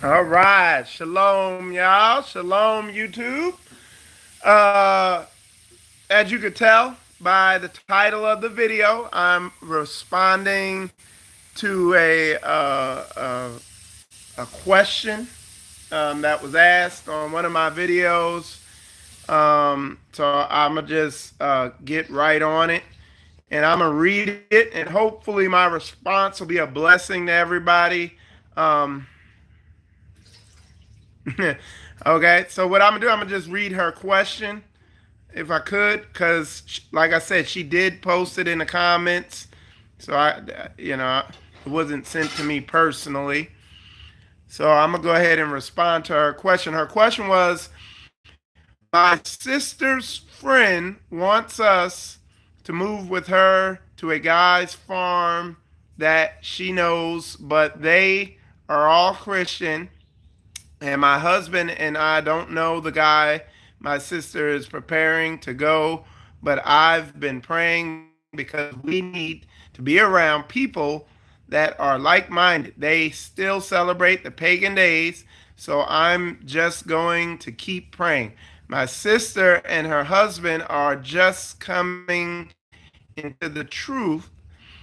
All right. Shalom, y'all. Shalom, YouTube. Uh, as you could tell by the title of the video, I'm responding to a question that was asked on one of my videos. So I'm going to just get right on it. And I'm going to read it, and hopefully my response will be a blessing to everybody. Um, Okay, so what I'm gonna do, I'm gonna just read her question if I could, because like I said, she did post it in the comments. So it wasn't sent to me personally. So I'm gonna go ahead and respond to her question. Her question was, my sister's friend wants us to move with her to a guy's farm that she knows, but they are all Christian, and my husband and I don't know the guy. My sister is preparing to go, but I've been praying because we need to be around people that are like minded. They still celebrate the pagan days, so I'm just going to keep praying. My sister and her husband are just coming into the truth,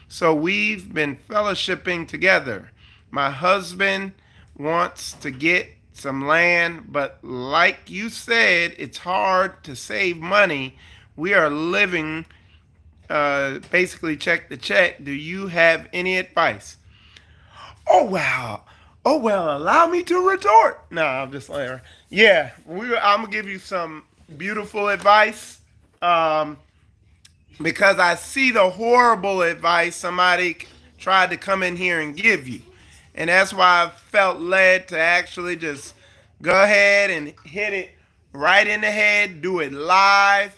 so we've been fellowshipping together. My husband wants to get some land, but like you said, it's hard to save money. We are living basically check to check. Do you have any advice? Oh, wow. Oh, well, allow me to retort. No, I'm just like, yeah, I'm going to give you some beautiful advice. Um, because I see the horrible advice somebody tried to come in here and give you. And that's why I felt led to actually just go ahead and hit it right in the head, do it live.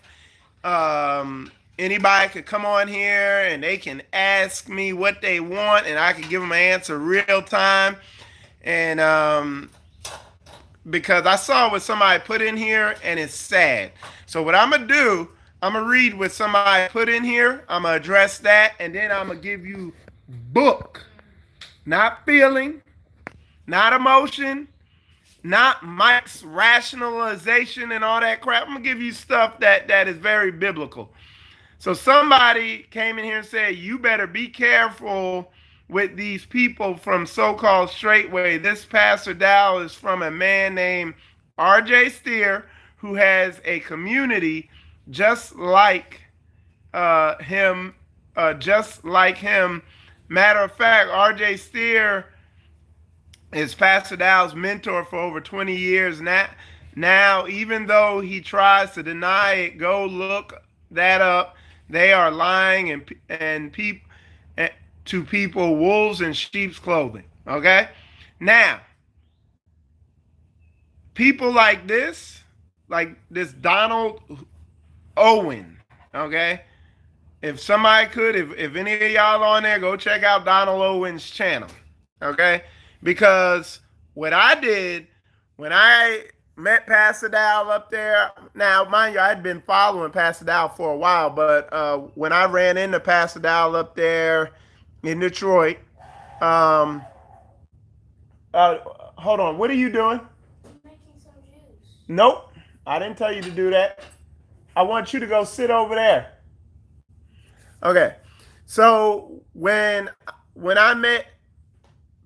Anybody could come on here and they can ask me what they want, and I can give them an answer real time. And because I saw what somebody put in here and it's sad. So what I'm gonna do, I'm gonna read what somebody put in here. I'm gonna address that, and then I'm gonna give you book, not feeling, not emotion, not Mike's rationalization and all that crap. I'm gonna give you stuff that is very biblical. So somebody came in here and said, you better be careful with these people from so-called Straightway. This Pastor Dow is from a man named R.J. Steer, who has a community just like him. Matter of fact, R.J. Steer is Pastor Dow's mentor for over 20 years now. Even though he tries to deny it, go look that up. They are lying to people, wolves in sheep's clothing. Okay? Now, people like this Donald Owen, okay? If somebody could, if any of y'all on there, go check out Donald Owen's channel, okay? Because what I did when I met Pastor Dow up there, now, mind you, I'd been following Pastor Dow for a while, but when I ran into Pastor Dow up there in Detroit, um, hold on, what are you doing? I'm making some juice. Nope, I didn't tell you to do that. I want you to go sit over there. Okay, so when I met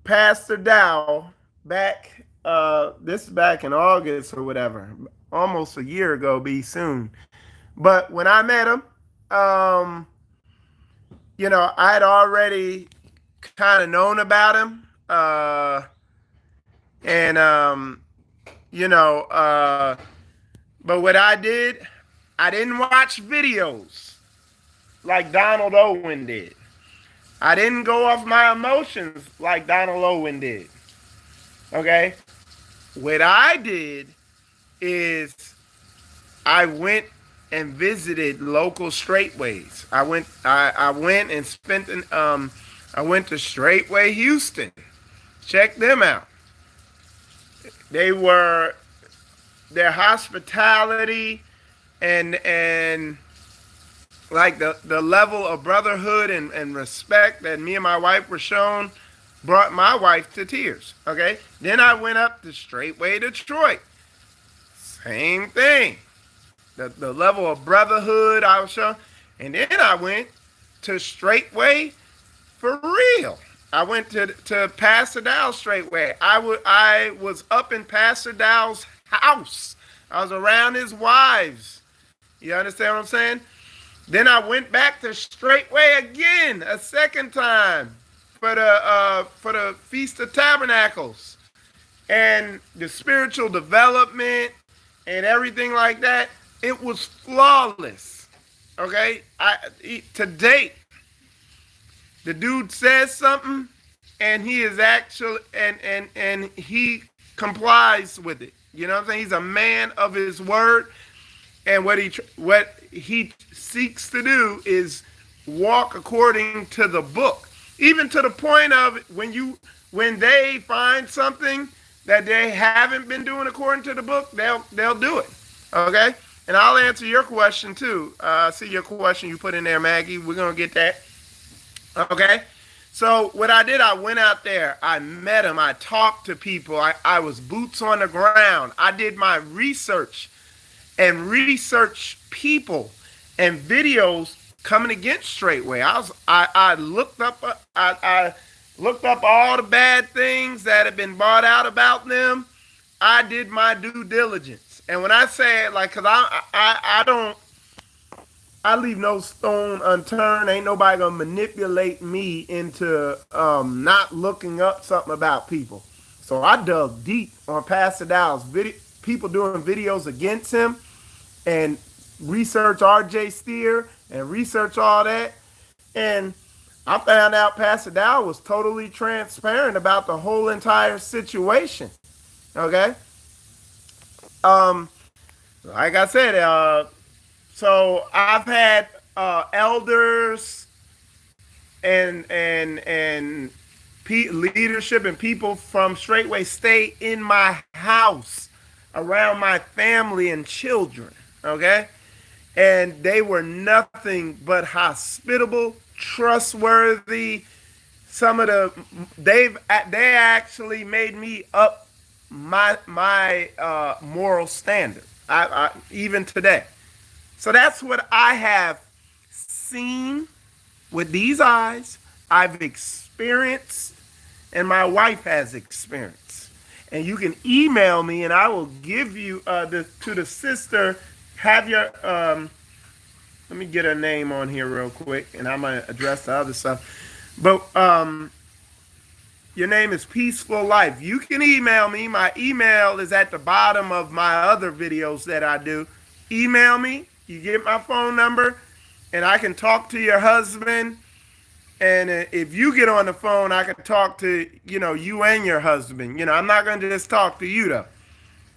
Pastor Dow back, this is back in August or whatever, almost a year ago, be soon. But when I met him, I had already kind of known about him, and but what I did, I didn't watch videos like Donald Owen did. I didn't go off my emotions like Donald Owen did. Okay? What I did is I went and visited local straightways. I went and spent I went to Straightway Houston. Check them out. Their hospitality and like the level of brotherhood and respect that me and my wife were shown brought my wife to tears. Okay. Then I went up to Straightway Detroit. Same thing. The level of brotherhood I was showing. And then I went to Straightway for real. I went to Pastor Dow's Straightway. I was up in Pastor Dow's house. I was around his wives. You understand what I'm saying? Then I went back to Straightway again a second time for the Feast of Tabernacles and the spiritual development and everything like that. It was flawless. Okay, to date, the dude says something, and he is actually and he complies with it. You know what I'm saying? He's a man of his word, and what he seeks to do is walk according to the book, even to the point of when they find something that they haven't been doing according to the book, they'll do it. Okay, and I'll answer your question too. I see your question you put in there, Maggie. We're gonna get that. Okay. So what I did, I went out there, I met them, I talked to people, I was boots on the ground. I did my research and research people and videos coming against Straightway. I looked up I looked up all the bad things that had been brought out about them. I did my due diligence. And when I say it, like, cause I don't I leave no stone unturned. Ain't nobody gonna manipulate me into not looking up something about people. So I dug deep on Pastor Dow's video, people doing videos against him, and research R.J. Steer and research all that. And I found out Pastor Dow was totally transparent about the whole entire situation. Okay. Um, like I said, so I've had elders and leadership and people from Straightway stay in my house around my family and children. Okay, and they were nothing but hospitable, trustworthy. Some of they actually made me up my moral standard. I even today. So that's what I have seen with these eyes. I've experienced, and my wife has experienced. And you can email me, and I will give you to the sister. Have your let me get her name on here real quick, and I'm gonna address the other stuff. But your name is Peaceful Life. You can email me. My email is at the bottom of my other videos that I do. Email me. You get my phone number, and I can talk to your husband. And if you get on the phone, I can talk to, you and your husband. I'm not going to just talk to you, though,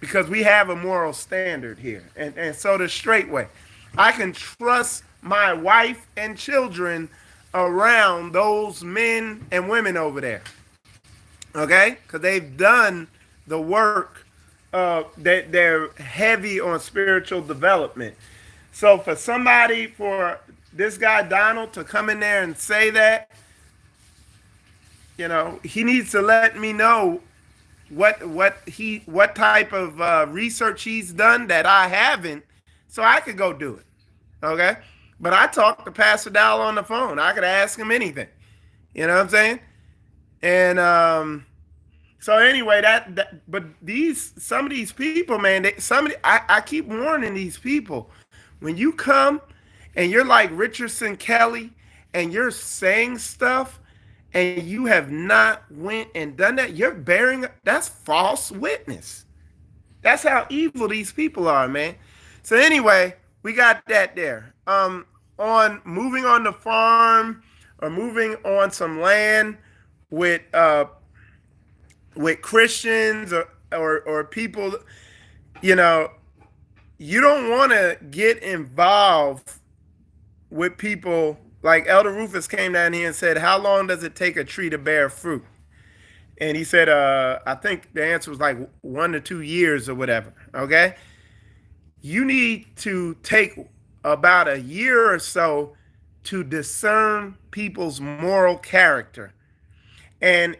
because we have a moral standard here. And so the Straightway. I can trust my wife and children around those men and women over there. Okay? Because they've done the work. That they're heavy on spiritual development. So for this guy Donald to come in there and say that, he needs to let me know what type of research he's done that I haven't, so I could go do it. Okay, but I talked to Pastor Dow on the phone. I could ask him anything. You know what I'm saying? And so anyway, but some of these people, man, I keep warning these people. When you come and you're like Richardson Kelly and you're saying stuff and you have not went and done that, that's false witness. That's how evil these people are, man. So anyway, we got that there. On moving on the farm or moving on some land with Christians or people, you don't want to get involved with people. Like Elder Rufus came down here and said, how long does it take a tree to bear fruit? And he said, I think the answer was like 1 to 2 years or whatever. Okay. You need to take about a year or so to discern people's moral character. And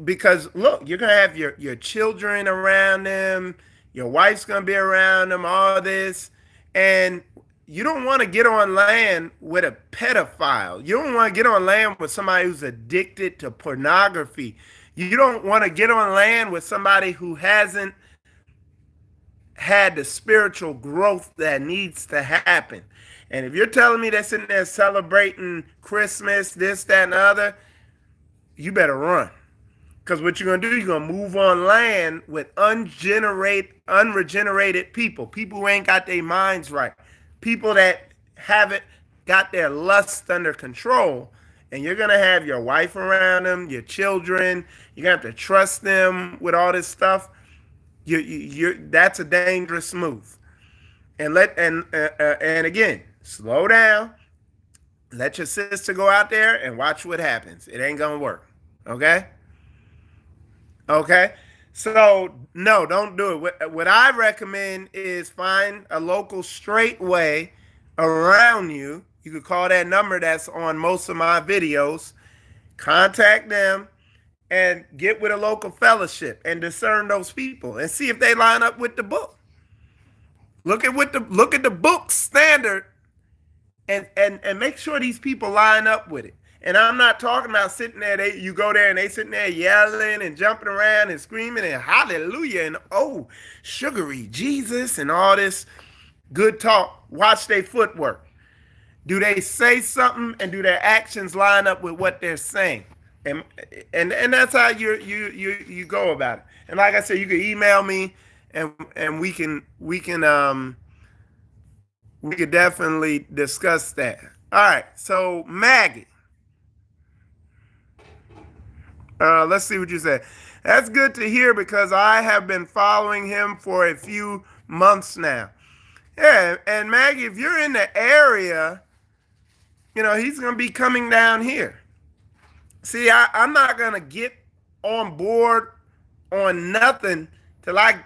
because look, you're gonna have your children around them, your wife's gonna be around them, all this, and you don't want to get on land with a pedophile. You don't want to get on land with somebody who's addicted to pornography. You don't want to get on land with somebody who hasn't had the spiritual growth that needs to happen. And if you're telling me they're sitting there celebrating Christmas, this, that, and the other, you better run. Because what you're going to do, you're going to move on land with unregenerated people, people who ain't got their minds right, people that haven't got their lust under control. And you're going to have your wife around them, your children. You're going to have to trust them with all this stuff. That's a dangerous move. And again, slow down. Let your sister go out there and watch what happens. It ain't going to work. Okay? Okay, so no, don't do it. What I recommend is find a local straightway around you. You could call that number that's on most of my videos. Contact them and get with a local fellowship and discern those people and see if they line up with the book. Look at the book standard and make sure these people line up with it. And I'm not talking about sitting there, you go there and they sitting there yelling and jumping around and screaming and hallelujah and oh, sugary Jesus and all this good talk. Watch their footwork. Do they say something and do their actions line up with what they're saying? And that's how you go about it. And like I said, you can email me and we could definitely discuss that. All right, so Maggie. Let's see what you said. That's good to hear because I have been following him for a few months now. Yeah, and Maggie, if you're in the area, he's going to be coming down here. See, I'm not going to get on board on nothing till I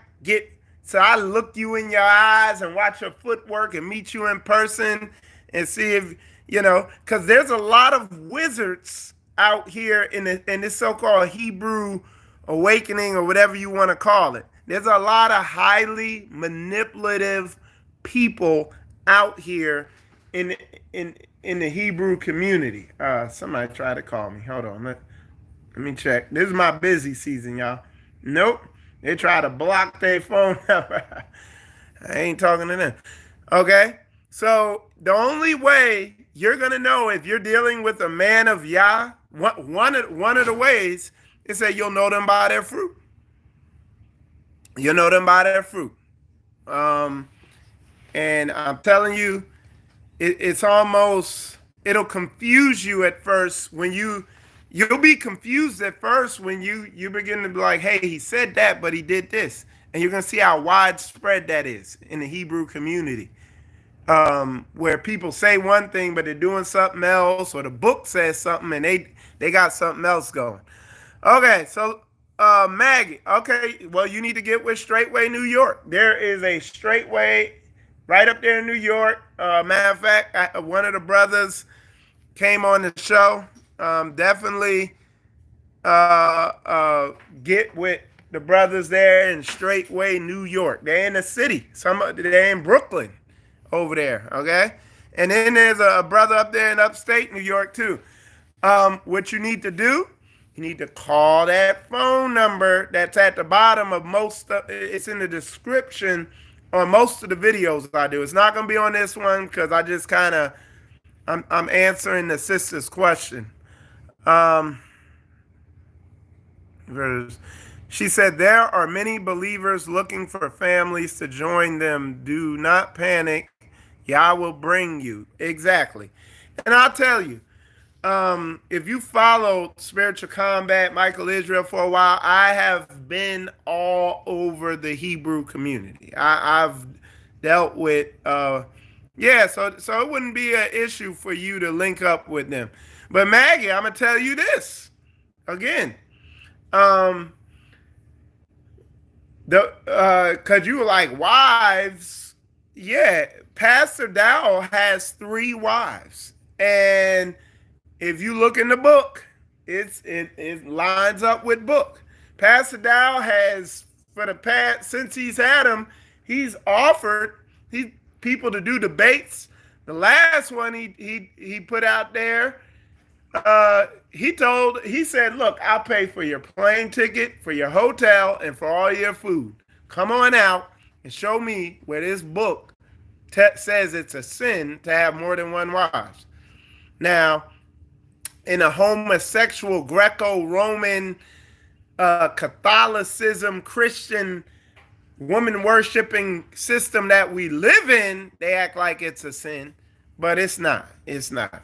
look you in your eyes and watch your footwork and meet you in person and see if, because there's a lot of wizards out here in this so-called Hebrew awakening or whatever you want to call it. There's a lot of highly manipulative people out here in the Hebrew community. Somebody tried to call me. Hold on. Let me check. This is my busy season, y'all. Nope. They try to block their phone number. I ain't talking to them. Okay? So the only way you're going to know if you're dealing with a man of Yah, one of the ways is that you'll know them by their fruit. You'll know them by their fruit. And I'm telling you, it's almost, it'll confuse you at first when you'll be confused at first when you begin to be like, hey, he said that, but he did this. And you're going to see how widespread that is in the Hebrew community. Where people say one thing, but they're doing something else, or the book says something and they got something else going. Okay, so Maggie, okay, well, you need to get with Straightway New York. There is a Straightway right up there in New York. Matter of fact, one of the brothers came on the show. Definitely get with the brothers there in Straightway New York. They're in the city. They're in Brooklyn over there, okay? And then there's a brother up there in upstate New York too. What you need to do, you need to call that phone number that's at the bottom of it's in the description on most of the videos I do. It's not going to be on this one because I just I'm answering the sister's question. She said, there are many believers looking for families to join them. Do not panic. Yah will bring you. Exactly. And I'll tell you, if you followed Spiritual Combat, Michael Israel for a while, I have been all over the Hebrew community. I've dealt with, so it wouldn't be an issue for you to link up with them. But Maggie, I'm going to tell you this again. Because you were like, wives. Yeah, Pastor Dow has 3 wives. And if you look in the book, It lines up with book. Pastor Dow has, for the past, since he's had him, he's offered he people to do debates. The last one he put out there, he said, look, I'll pay for your plane ticket, for your hotel, and for all your food. Come on out and show me where this book says it's a sin to have more than one wife. Now, in a homosexual Greco-Roman Catholicism Christian woman worshiping system that we live in, they act like it's a sin, but it's not. It's not.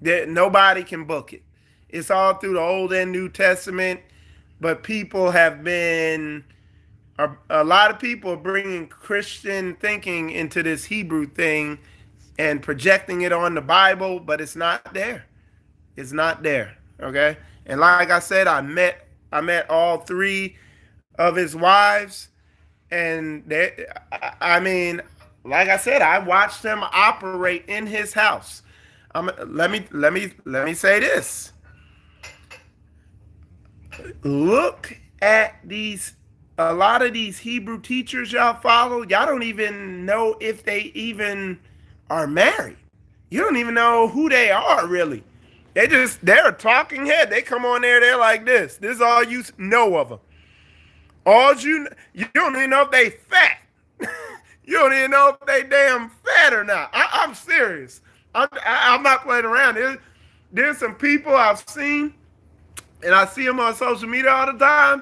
Nobody can book it. It's all through the Old and New Testament, but people have been a lot of people are bringing Christian thinking into this Hebrew thing and projecting it on the Bible, but it's not there. It's not there. Okay. And like I said, I met all three of his wives, and I mean, like I said, I watched them operate in his house. Let me say this. Look at these. A lot of these Hebrew teachers y'all follow, y'all don't even know if they even are married. You don't even know who they are really. They're a talking head. They come on there, they're like this. This is all you know of them. You don't even know if they fat. You don't even know if they damn fat or not. I'm serious. I'm not playing around. There's some people I've seen, and I see them on social media all the time.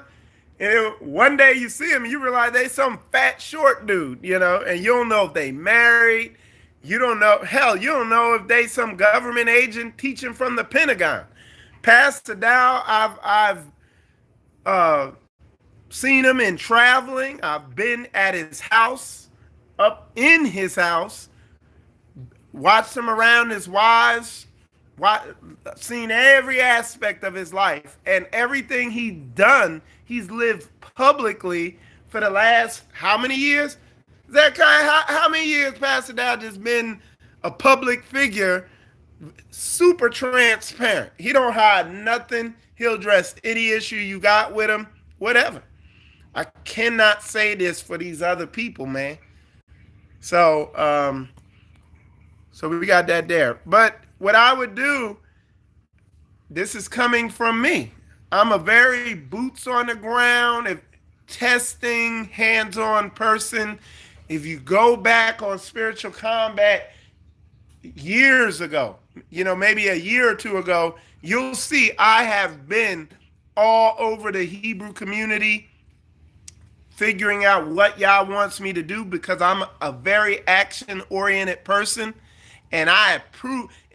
And one day you see them, and you realize they some fat short dude, and you don't know if they married. You don't know. Hell, you don't know if they some government agent teaching from the Pentagon. Pastor Dow, I've seen him in traveling. I've been at his house, up in his house, watched him around his wives, seen every aspect of his life, and everything he's done, he's lived publicly for the last how many years? How many years Pastor Dow just been a public figure, super transparent. He don't hide nothing. He'll address any issue you got with him, whatever. I cannot say this for these other people, man. So we got that there. But what I would do, this is coming from me. I'm a very boots on the ground, testing, hands-on person. If you go back on Spiritual Combat years ago, maybe a year or two ago, you'll see I have been all over the Hebrew community figuring out what Yah wants me to do, because I'm a very action-oriented person, and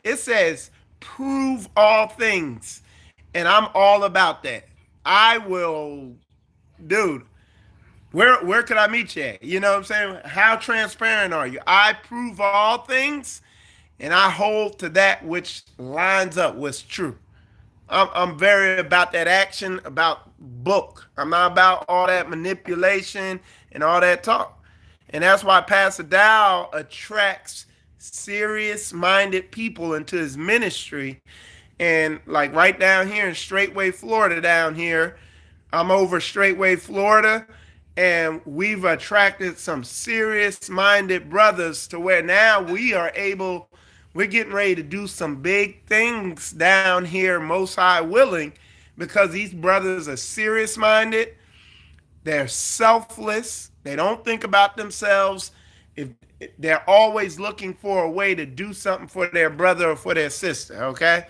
it says prove all things, and I'm all about that. I will, dude, where could I meet you at? You know what I'm saying? How transparent are you? I prove all things, and I hold to that which lines up what's true. I'm very about that action, about book. I'm not about all that manipulation and all that talk. And that's why Pastor Dow attracts serious-minded people into his ministry. And like right down here in Straightway, Florida, down here, I'm over Straightway, Florida, and we've attracted some serious-minded brothers to where now we're getting ready to do some big things down here, Most High willing, because these brothers are serious-minded. They're selfless. They don't think about themselves. If they're always looking for a way to do something for their brother or for their sister, okay?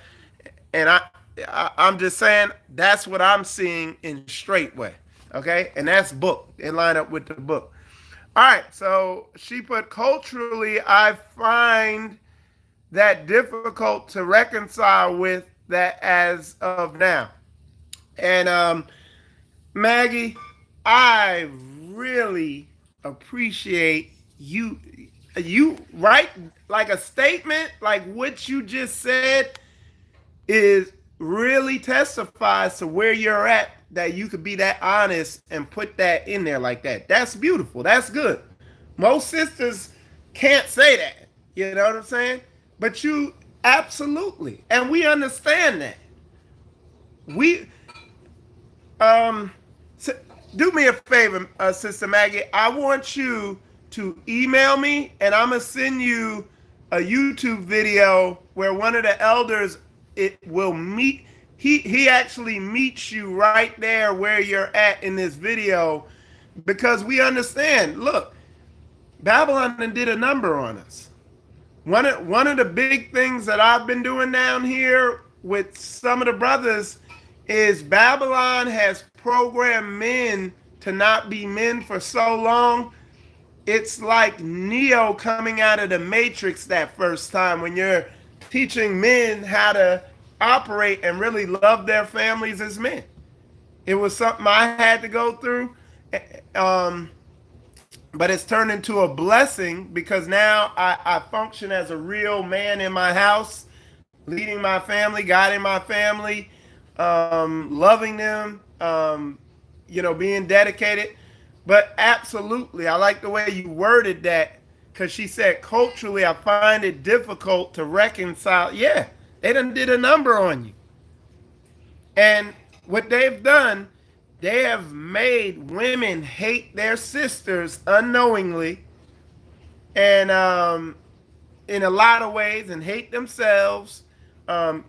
And I'm just saying that's what I'm seeing in Straightway, okay? And that's book. They line up with the book. All right, so she put, culturally, I find that difficult to reconcile with that as of now. And Maggie, I really appreciate you write like a statement like what you just said is really testifies to where you're at, that you could be that honest and put that in there like that. That's beautiful. That's good. Most sisters can't say that. You know what I'm saying? But you absolutely, and we understand that. we um do me a favor, Sister Maggie. I want you to email me, and I'm gonna send you a YouTube video where one of the elders it will meet. He actually meets you right there where you're at in this video, because we understand. Look, Babylon did a number on us. One of the big things that I've been doing down here with some of the brothers is Babylon has programmed men to not be men for so long. It's like Neo coming out of the Matrix that first time when you're teaching men how to operate and really love their families as men. It was something I had to go through. Um, but it's turned into a blessing because now I function as a real man in my house, leading my family, guiding my family, loving them, being dedicated. But absolutely, I like the way you worded that, because she said culturally, I find it difficult to reconcile. Yeah, they done did a number on you. And what they've done, they have made women hate their sisters unknowingly, and in a lot of ways, and hate themselves. Our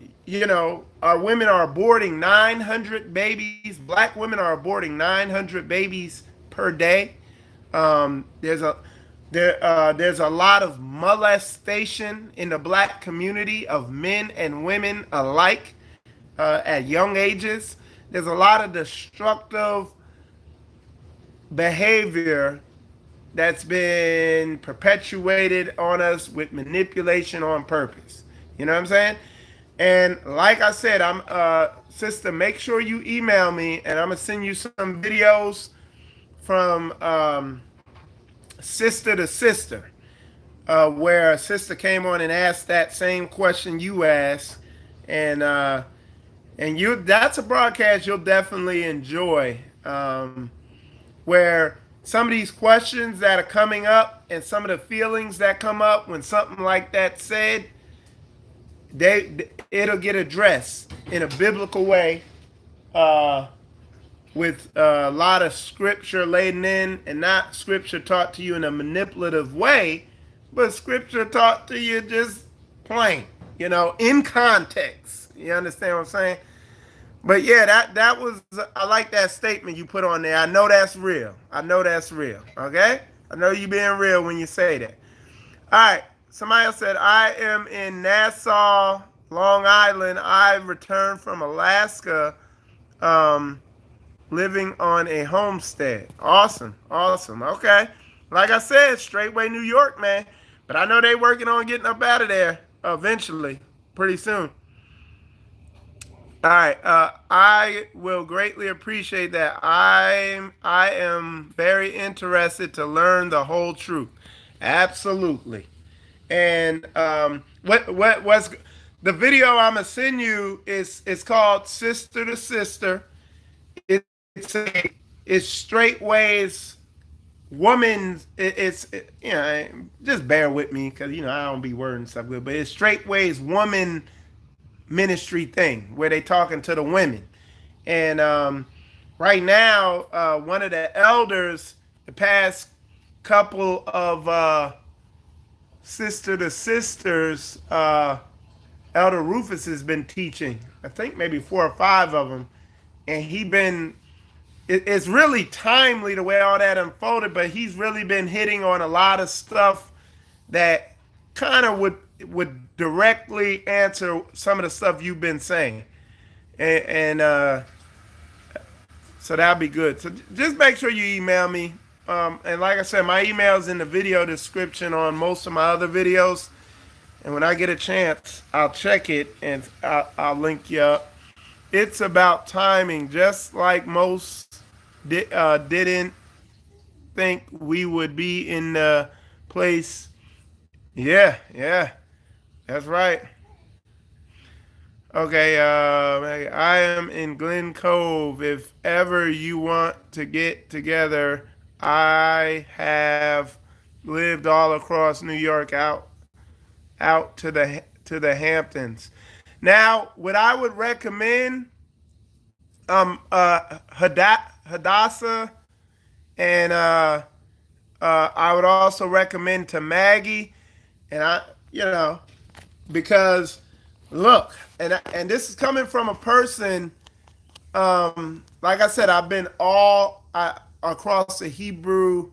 women are aborting 900 babies. Black women are aborting 900 babies per day. There's a lot of molestation in the black community of men and women alike at young ages. There's a lot of destructive behavior that's been perpetuated on us with manipulation on purpose. You know what I'm saying? And like I said, I'm sister, make sure you email me, and I'm gonna send you some videos from sister to sister, where a sister came on and asked that same question you asked, and you that's a broadcast you'll definitely enjoy, where some of these questions that are coming up and some of the feelings that come up when something like that said, it'll get addressed in a biblical way, with a lot of scripture laden in, and not scripture taught to you in a manipulative way, but scripture taught to you just plain, in context. You understand what I'm saying? But yeah, that was, I like that statement you put on there. I know that's real. I know that's real. Okay? I know you being real when you say that. All right. Somebody else said, I am in Nassau, Long Island. I returned from Alaska, um, living on a homestead. Awesome. Awesome. Okay. Like I said, straightway New York, man. But I know they working on getting up out of there eventually, pretty soon. All right. I will greatly appreciate that. I am very interested to learn the whole truth. Absolutely. And what's the video I'm gonna send you is, it's called Sister to Sister. It's straightways woman. Just bear with me, because I don't be wording stuff good, but it's straightways woman ministry thing where they talking to the women. And right now, one of the elders, the past couple of sister to sisters, Elder Rufus has been teaching. I think maybe 4 or 5 of them, and it's really timely the way all that unfolded. But he's really been hitting on a lot of stuff that kind of would directly answer some of the stuff you've been saying, and so that'll be good. So just make sure you email me. And like I said, my email is in the video description on most of my other videos. And when I get a chance, I'll check it, and I'll link you up. It's about timing, just like most didn't think we would be in the place. Yeah, yeah, that's right. Okay, I am in Glen Cove. If ever you want to get together, I have lived all across New York, out to the Hamptons. Now, what I would recommend Hadassah, and I would also recommend to Maggie, and because look, and this is coming from a person, like I said, I've been across the Hebrew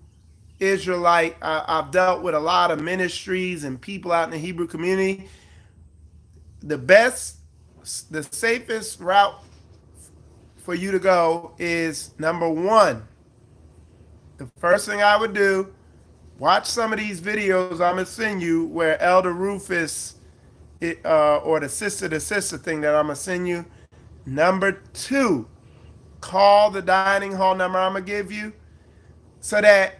Israelite. I've dealt with a lot of ministries and people out in the Hebrew community. The best, the safest route for you to go is number one. The first thing I would do, watch some of these videos I'm gonna send you where Elder Rufus, or the sister to sister thing that I'm gonna send you. Number two, call the dining hall number I'm gonna give you, so that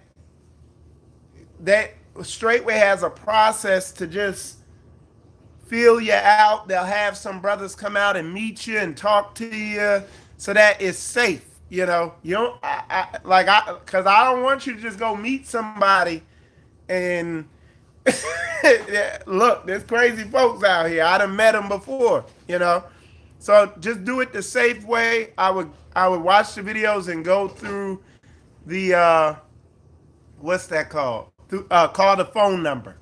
Straightway has a process to just feel you out. They'll have some brothers come out and meet you and talk to you, so that it's safe. You don't because I don't want you to just go meet somebody and look, there's crazy folks out here. I done met them before. So just do it the safe way. I would watch the videos and go through the what's that called? Call the phone number,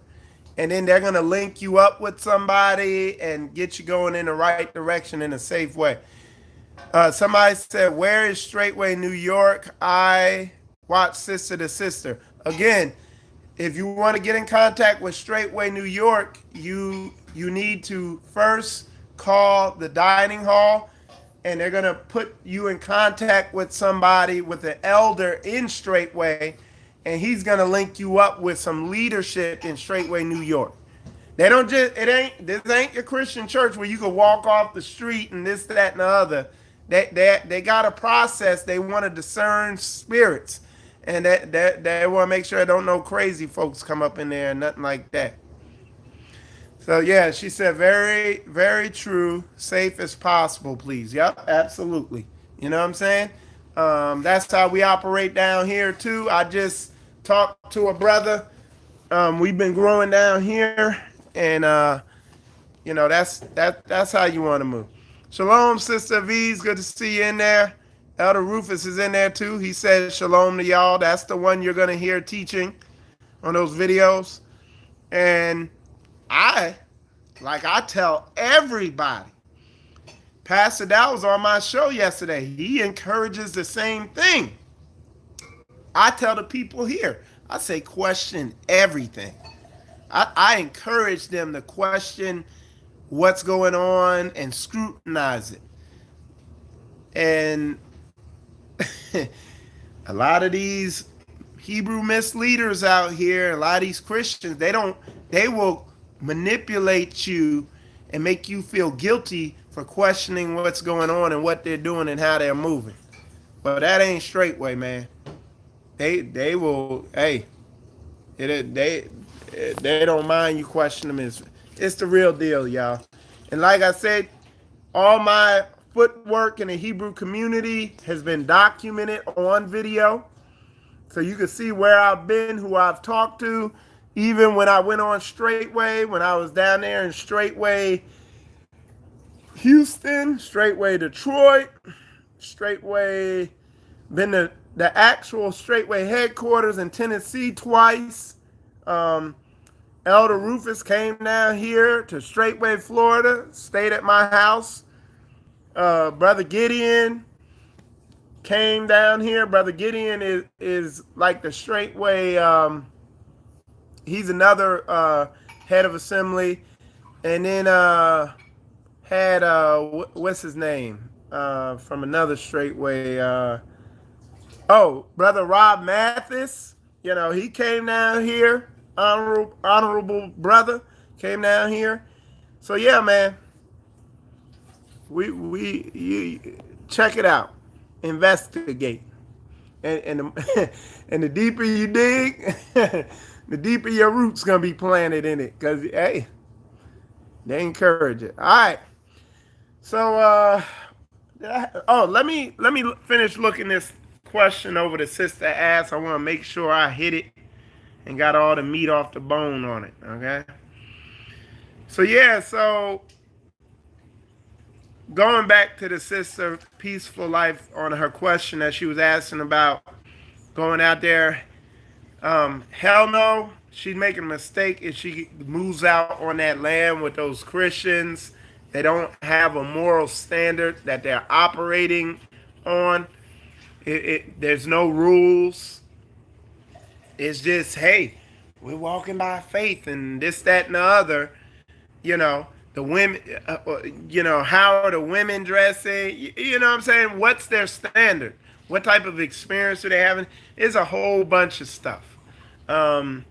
and then they're gonna link you up with somebody and get you going in the right direction in a safe way. Somebody said, "Where is Straightway New York?" I watch Sister to Sister. Again, if you want to get in contact with Straightway New York, you need to first call the dining hall, and they're gonna put you in contact with somebody, with an elder in Straightway, and he's gonna link you up with some leadership in Straightway New York. They don't just this ain't your Christian church where you can walk off the street and this, that, and the other. They got a process. They want to discern spirits, and they want to make sure don't no crazy folks come up in there and nothing like that. So yeah, she said very, very true. Safe as possible, please. Yep, absolutely. You know what I'm saying? That's how we operate down here too. I just talked to a brother. We've been growing down here, and that's how you want to move. Shalom, Sister V's. Good to see you in there. Elder Rufus is in there too. He said shalom to y'all. That's the one you're gonna hear teaching on those videos. And I tell everybody, Pastor Dow was on my show yesterday. He encourages the same thing. I tell the people here, I say question everything. I encourage them to question what's going on and scrutinize it. And a lot of these Hebrew misleaders out here, a lot of these Christians, they will manipulate you and make you feel guilty for questioning what's going on and what they're doing and how they're moving. But that ain't Straightway, man. They will, hey, they don't mind you question them. It's the real deal, y'all. And like I said, all my footwork in the Hebrew community has been documented on video. So you can see where I've been, who I've talked to. Even when I went on Straightway, when I was down there in Straightway Houston, Straightway Detroit, Straightway, been to the actual Straightway headquarters in Tennessee twice. Elder Rufus came down here to Straightway, Florida, stayed at my house. Brother Gideon came down here. Brother Gideon is like the Straightway. He's another head of assembly, and then had what's his name from another Straightway. Brother Rob Mathis. He came down here. Honorable brother came down here. So yeah, man. You check it out, investigate, and and the deeper you dig, the deeper your roots gonna be planted in it. Cause hey, they encourage it. All right. So let me finish looking this question over the sister asked. I want to make sure I hit it and got all the meat off the bone on it. Okay. So yeah, so going back to the sister peaceful life on her question that she was asking about going out there. Hell no, she's making a mistake if she moves out on that land with those Christians. They don't have a moral standard that they're operating on. There's no rules. It's just, hey, we're walking by faith and this, that, and the other. You know, the women, how are the women dressing? You know what I'm saying? What's their standard? What type of experience do they have? It's a whole bunch of stuff. Um,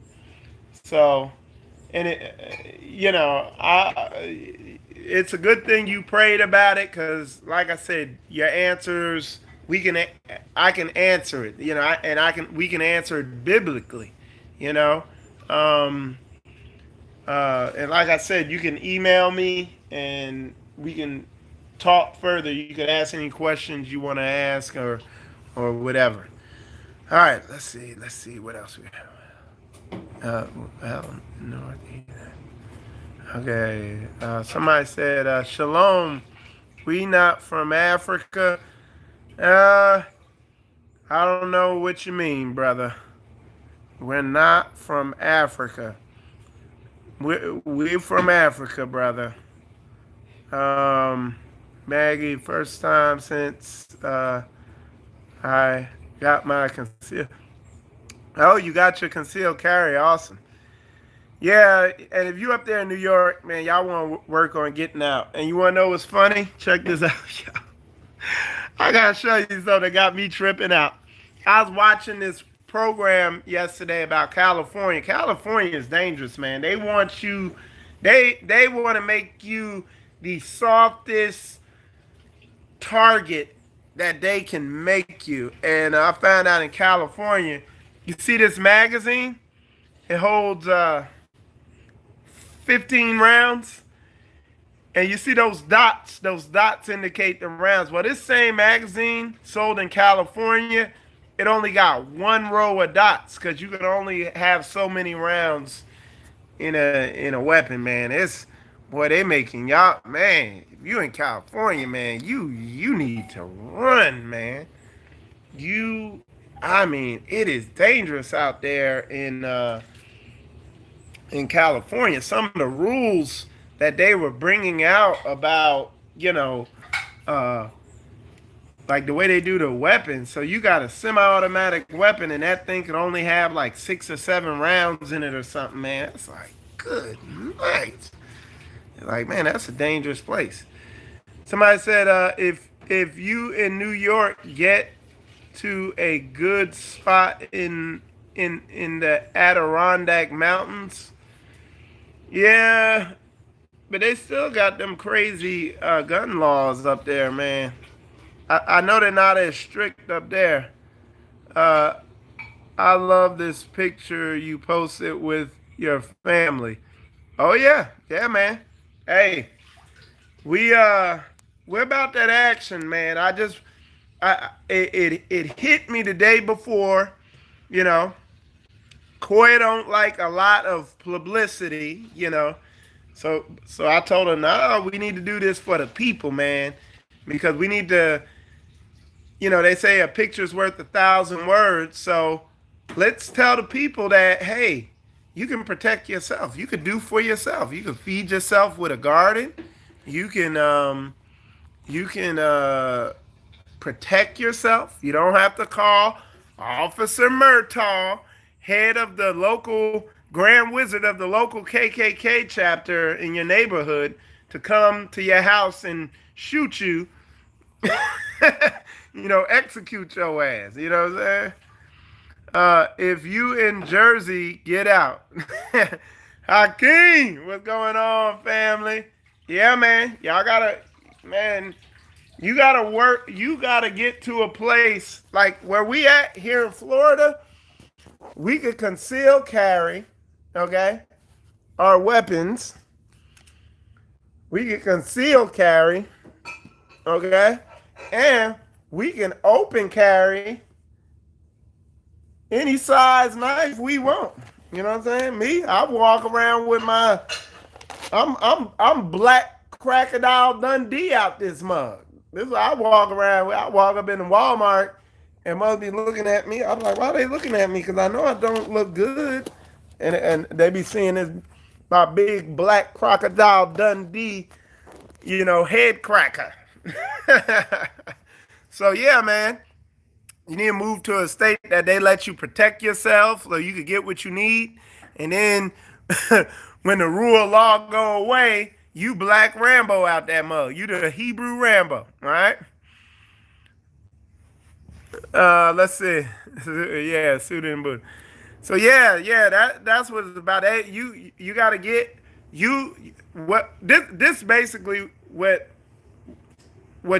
so, and it's a good thing you prayed about it because, like I said, your answers I can answer it. We can answer it biblically. You know, um, and like I said, you can email me and we can talk further. You can ask any questions you want to ask or whatever. All right, let's see. Let's see what else we have. Well, North. Okay. Somebody said, "Shalom. We not from Africa." Uh, I don't know what you mean, brother. We're not from Africa. We're from Africa, brother. Maggie, first time since I got my conceal. Oh, you got your concealed carry. Awesome. Yeah, and if you up there in New York, man, y'all want to work on getting out. And you want to know what's funny? Check this out, y'all. I got to show you something that got me tripping out. I was watching this program yesterday about California. California is dangerous, man. They want you, they want to make you the softest target that they can make you. And I found out in California, you see this magazine? It holds 15 rounds. And you see those dots? Those dots indicate the rounds. Well, this same magazine sold in California, it only got one row of dots because you can only have so many rounds in a weapon, man. It's boy, they making y'all, man. If you in California, man, you need to run, man. I mean, it is dangerous out there in California. Some of the rules that they were bringing out about, uh, like the way they do the weapons. So you got a semi-automatic weapon, and that thing can only have like 6 or 7 rounds in it or something, man. It's like, good night. Like, man, that's a dangerous place. Somebody said, if you in New York get to a good spot in the Adirondack Mountains, yeah, but they still got them crazy gun laws up there, man. I know they're not as strict up there. Uh, I love this picture you posted with your family. Oh yeah, yeah, man. Hey, we're about that action, man. It hit me the day before. You know, Koi don't like a lot of publicity. So I told her, no, we need to do this for the people, man, because we need to. They say a picture's worth 1,000 words. So let's tell the people that, hey, you can protect yourself. You can do for yourself. You can feed yourself with a garden. You can protect yourself. You don't have to call Officer Murtaugh, head of the local Grand Wizard of the local KKK chapter in your neighborhood, to come to your house and shoot you. Execute your ass. You know what I'm saying? If you in Jersey, get out. Hakeem, what's going on, family? Yeah, man. Man, you gotta work. You gotta get to a place like where we at here in Florida. We could conceal carry, okay, our weapons. We could conceal carry, okay, and we can open carry any size knife we want. You know what I'm saying? Me, I walk around with I'm black Crocodile Dundee out this mug. This is what I walk around. I walk up in Walmart and must be looking at me. I'm like, why are they looking at me? Because I know I don't look good. And they be seeing this my big black Crocodile Dundee, head cracker. So yeah, man, you need to move to a state that they let you protect yourself so you can get what you need. And then when the rule of law go away, you Black Rambo out that mug. You the Hebrew Rambo, all right? Let's see. Yeah, suit and boot. So yeah, that's what it's about. Hey, you got to get you what this basically what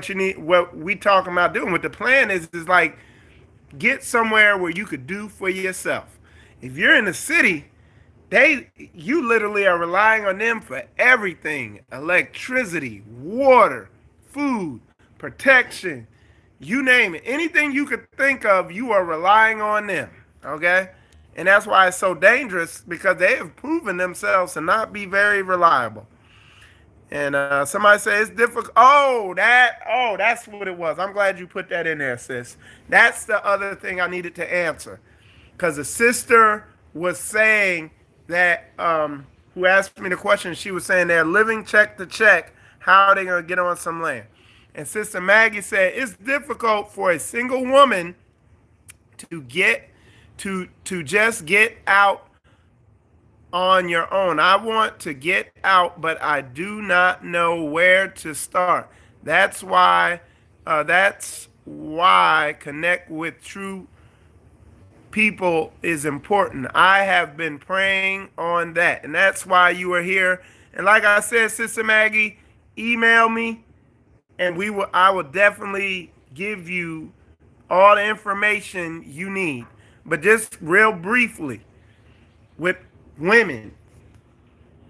you need, what we talking about doing. What the plan is like get somewhere where you could do for yourself. If you're in the city, you literally are relying on them for everything: electricity, water, food, protection, you name it. Anything you could think of, you are relying on them. Okay? And that's why it's so dangerous, because they have proven themselves to not be very reliable. And somebody said it's difficult. That's what it was. I'm glad you put that in there, sis. That's the other thing I needed to answer, because the sister was saying that, who asked me the question, she was saying they're living check to check. How are they going to get on some land? And Sister Maggie said it's difficult for a single woman to get to just get out on your own. I want to get out, but I do not know where to start. That's why connect with true people is important. I have been praying on that, and that's why you are here. And like I said, Sister Maggie, email me, and I will definitely give you all the information you need. But just real briefly, with women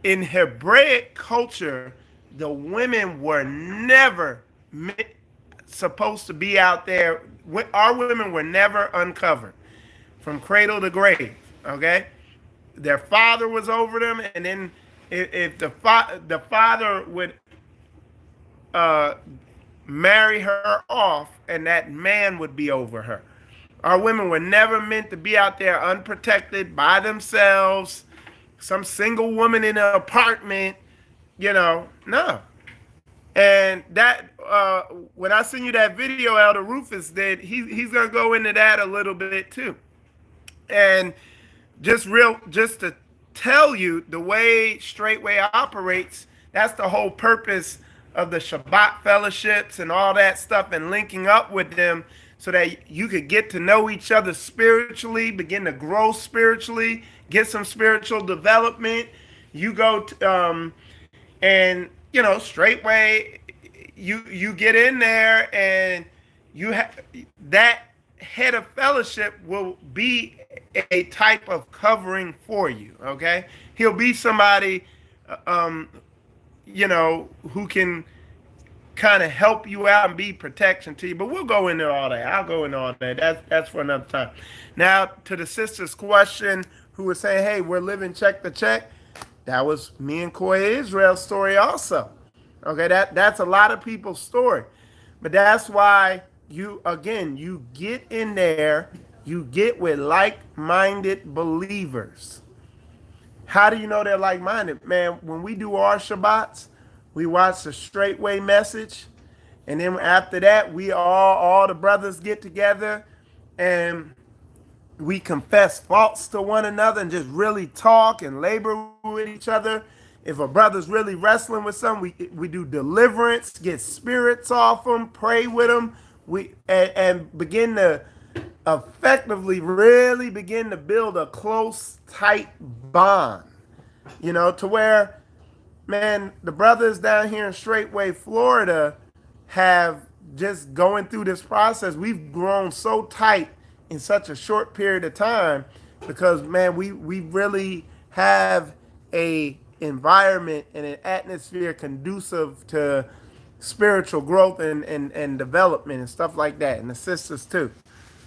in Hebraic culture, the women were never supposed to be out there. Our women were never uncovered from cradle to grave. Okay, their father was over them, and then if the father would marry her off, and that man would be over her. Our women were never meant to be out there unprotected by themselves, some single woman in an apartment, no. And that, when I send you that video Elder Rufus did, he's going to go into that a little bit too. And just to tell you the way Straightway operates, that's the whole purpose of the Shabbat fellowships and all that stuff, and linking up with them so that you could get to know each other spiritually, begin to grow spiritually, get some spiritual development. You go and Straightway, you get in there, and you have that head of fellowship will be a type of covering for you. Okay, he'll be somebody who can kind of help you out and be protection to you. But we'll go into all that. I'll go into all that. That's for another time. Now, to the sister's question, who was saying, hey, we're living check to check. That was me and Koya Israel's story also. Okay, that's a lot of people's story. But that's why you get in there, you get with like-minded believers. How do you know they're like-minded? Man, when we do our Shabbats, we watch the Straightway message, and then after that, we all the brothers get together, and we confess faults to one another and just really talk and labor with each other. If a brother's really wrestling with something, we do deliverance, get spirits off them, pray with them, and begin to effectively really begin to build a close, tight bond, to where, man, the brothers down here in Straightway, Florida, have just going through this process. We've grown so tight in such a short period of time because, man, we really have a environment and an atmosphere conducive to spiritual growth and development and stuff like that, and the sisters too.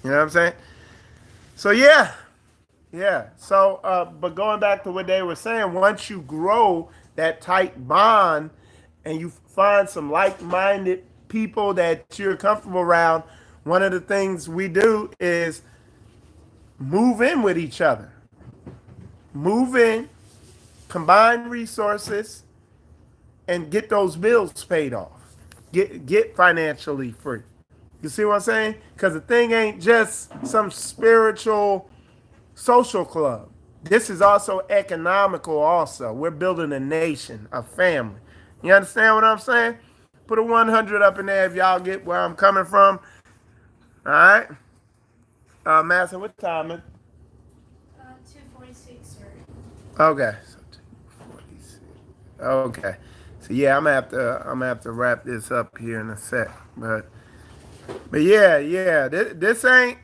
You know what I'm saying? So yeah. So, but going back to what they were saying, once you grow that tight bond and you find some like-minded people that you're comfortable around, one of the things we do is move in with each other. Move in, combine resources, and get those bills paid off. Get financially free. You see what I'm saying? Because the thing ain't just some spiritual social club. This is also economical also. We're building a nation, a family. You understand what I'm saying? Put a 100 up in there if y'all get where I'm coming from. All right? Master, what time is it? 2:46, sir. Okay. So 2:46. Okay. So yeah, I'm gonna have to wrap this up here in a sec. But yeah. This ain't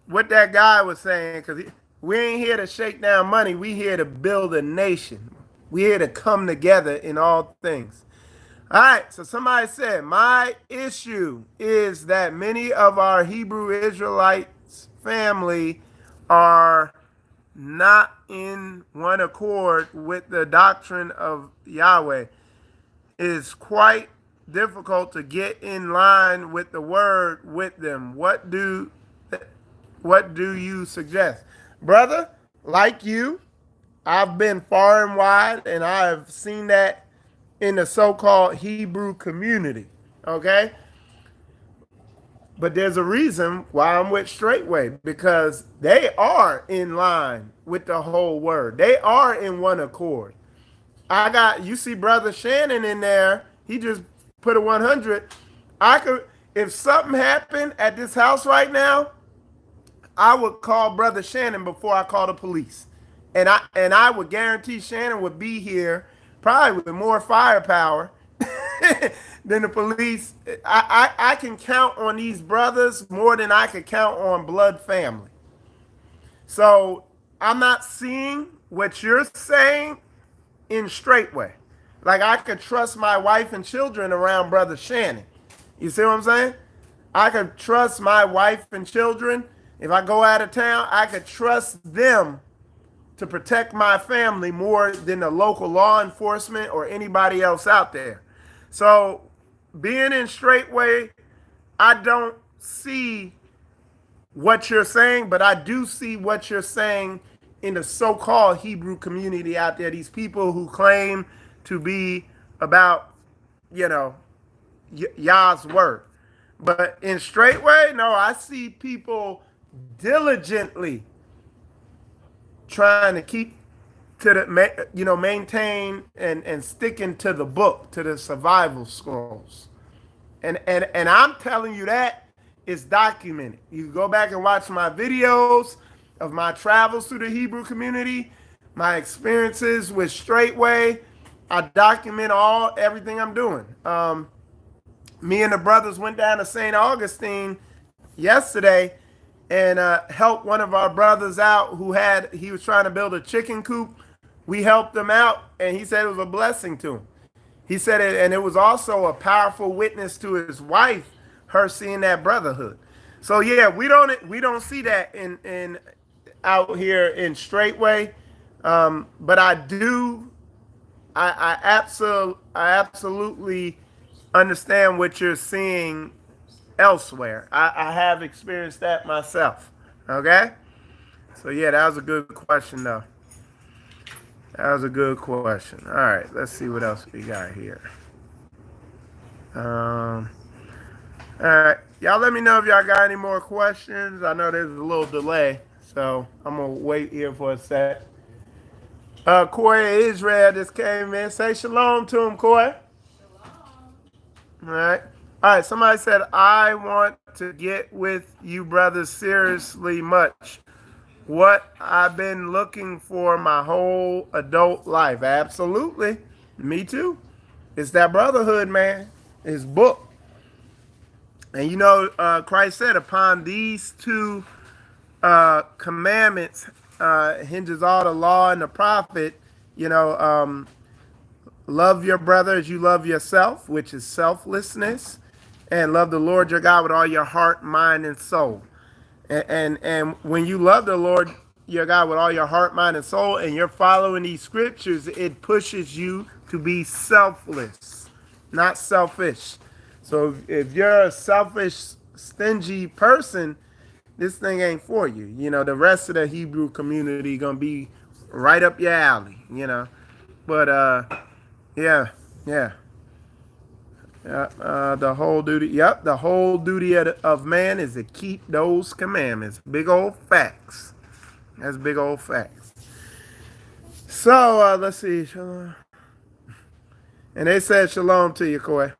what that guy was saying, because we ain't here to shake down money. We here to build a nation. We here to come together in all things. All right, so somebody said, my issue is that many of our Hebrew Israelites family are not in one accord with the doctrine of Yahweh. It is quite difficult to get in line with the word with them. What do you suggest? Brother, like you, I've been far and wide, and I have seen that in the so-called Hebrew community. Okay? But there's a reason why I'm with Straightway, because they are in line with the whole word. They are in one accord. You see Brother Shannon in there. He just put a 100. If something happened at this house right now, I would call Brother Shannon before I call the police. And I would guarantee Shannon would be here probably with more firepower than the police. I can count on these brothers more than I could count on blood family. So I'm not seeing what you're saying in Straightway. Like, I could trust my wife and children around Brother Shannon. You see what I'm saying? I could trust my wife and children. If I go out of town, I could trust them to protect my family more than the local law enforcement or anybody else out there. So, being in Straightway, I don't see what you're saying, but I do see what you're saying in the so-called Hebrew community out there. These people who claim to be about, Yah's word. But in Straightway, no, I see people diligently trying to keep to maintain and sticking to the book, to the survival scrolls. And I'm telling you that is documented. You can go back and watch my videos of my travels through the Hebrew community, my experiences with Straightway. I document everything I'm doing. Me and the brothers went down to St. Augustine yesterday and helped one of our brothers out he was trying to build a chicken coop. We helped him out, and he said it was a blessing to him. He said it, and it was also a powerful witness to his wife, her seeing that brotherhood. So yeah, we don't see that in out here in Straightway, but I do. I absolutely understand what you're seeing elsewhere. I have experienced that myself. Okay? So yeah, that was a good question though. That was a good question. All right, let's see what else we got here. All right, y'all let me know if y'all got any more questions. I know there's a little delay, so I'm gonna wait here for a sec. Corey Israel just came in. Say shalom to him, Corey. All right. All right. Somebody said, I want to get with you brothers seriously much. What I've been looking for my whole adult life. Absolutely. Me too. It's that brotherhood, man. His book. And Christ said, upon these two commandments hinges all the law and the prophet. Love your brother as you love yourself, which is selflessness, and love the Lord your God with all your heart, mind, and soul. And when you love the Lord your God with all your heart, mind, and soul, and you're following these scriptures, it pushes you to be selfless. not selfish. So if you're a selfish, stingy person, this thing ain't for you. You know, the rest of the Hebrew community gonna be right up your alley. You know, but yeah, yeah. The whole duty. Yep, the whole duty of man is to keep those commandments. Big old facts. That's big old facts. So let's see. And they said shalom to you, Koi.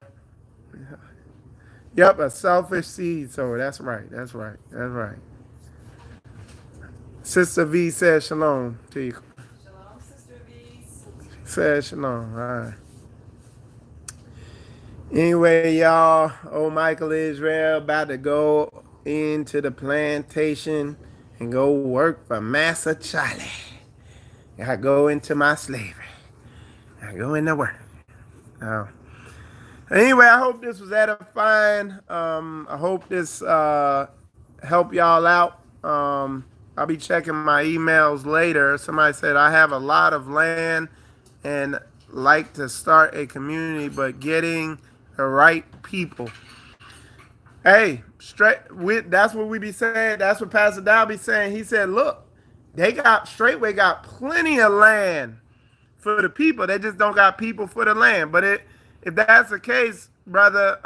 Yep, a selfish seed sower. That's right. That's right. That's right. Sister V said shalom to you. Shalom, Sister V. Said shalom. All right. Anyway, y'all, old Michael Israel about to go into the plantation and go work for Massa Charlie. I go into my slavery. I go into work. Oh. Anyway, I hope this was edifying. I hope this helped y'all out. I'll be checking my emails later. Somebody said I have a lot of land and like to start a community, but getting the right people. Hey, that's what we be saying. That's what Pastor Dow be saying. He said, look, they got Straightway got plenty of land for the people. They just don't got people for the land. But if that's the case, brother,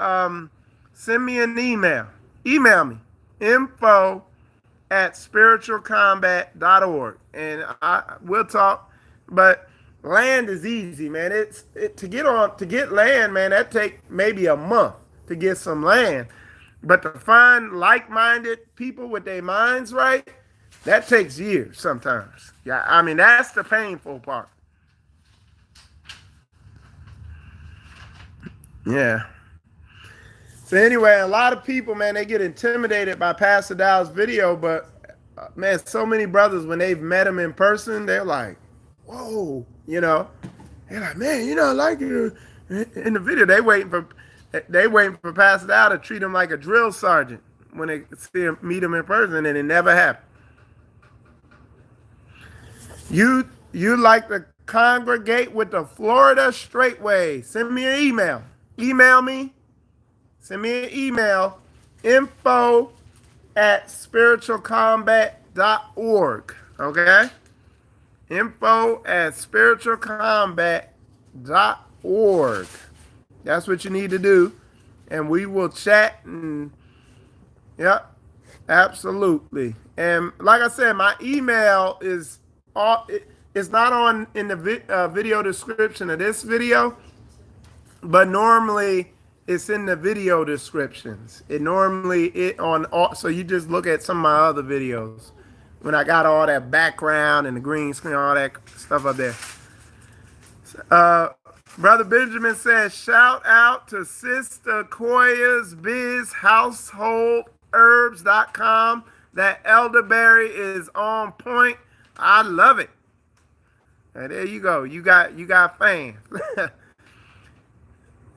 send me an email. Email me, info@spiritualcombat.org, and we'll talk. But land is easy, man. To get land, man. That take maybe a month to get some land. But to find like-minded people with their minds right, that takes years sometimes. Yeah, I mean that's the painful part. Yeah. So anyway, a lot of people, man, they get intimidated by Pastor Dow's video, but man, so many brothers when they've met him in person, they're like, "Whoa," you know. They're like, "Man, you know, I like you." In the video, they waiting for Pastor Dow to treat him like a drill sergeant when they meet him in person, and it never happened. You like to congregate with the Florida Straightway? Send me an email. Email me. Send me an email. info@spiritualcombat.org. Okay? info@spiritualcombat.org. That's what you need to do. And we will chat and yep, absolutely. And like I said, my email is it's not on in the video description of this video, but normally it's in the video descriptions. So you just look at some of my other videos when I got all that background and the green screen, all that stuff up there. Brother Benjamin says, shout out to Sister Koya's Biz Householdherbs.com. That elderberry is on point. I love it. And there you go. You got fans.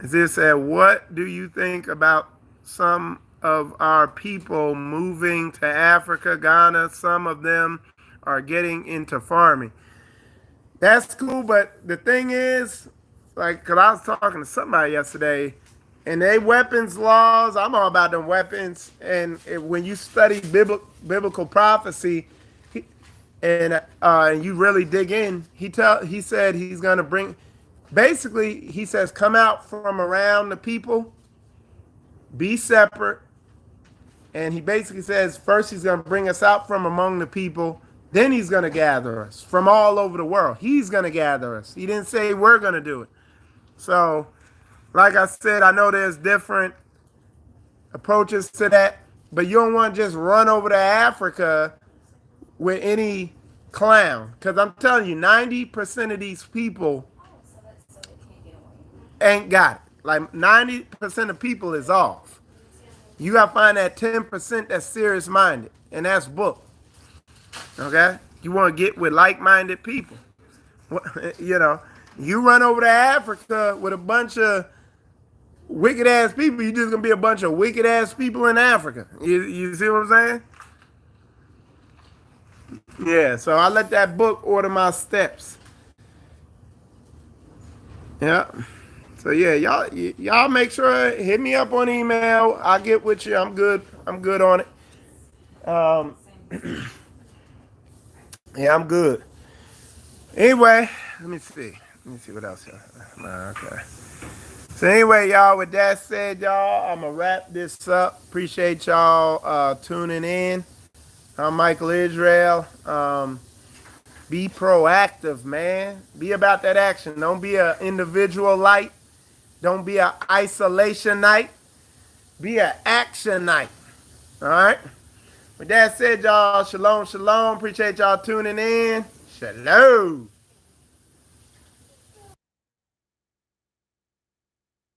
This said, what do you think about some of our people moving to Africa, Ghana? Some of them are getting into farming. That's cool, but the thing is, like, because I was talking to somebody yesterday, and they weapons laws, I'm all about them weapons. And when you study biblical prophecy, and you really dig in, he said he's going to bring, basically, he says, come out from around the people, be separate. And he basically says, first he's going to bring us out from among the people, then he's going to gather us from all over the world. He's going to gather us. He didn't say we're going to do it. So, like I said, I know there's different approaches to that, but you don't want to just run over to Africa with any clown. Because I'm telling you, 90% of these people ain't got it. Like 90% of people is off. You got to find that 10% that's serious-minded, and that's booked. Okay? You want to get with like-minded people. You know, you run over to Africa with a bunch of wicked-ass people, you're just going to be a bunch of wicked-ass people in Africa. You see what I'm saying? Yeah, so I let that book order my steps. Yeah. So yeah, y'all make sure hit me up on email. I'll get with you. I'm good. I'm good on it. Um, yeah, I'm good. Anyway, let me see. Let me see what else. Okay. So anyway, y'all, with that said, y'all, I'm going to wrap this up. Appreciate y'all tuning in. I'm Michael Israel. Be proactive, man. Be about that action. Don't be an individual light. Don't be an isolation night. Be an action night. All right? With that said, y'all, shalom, shalom. Appreciate y'all tuning in. Shalom.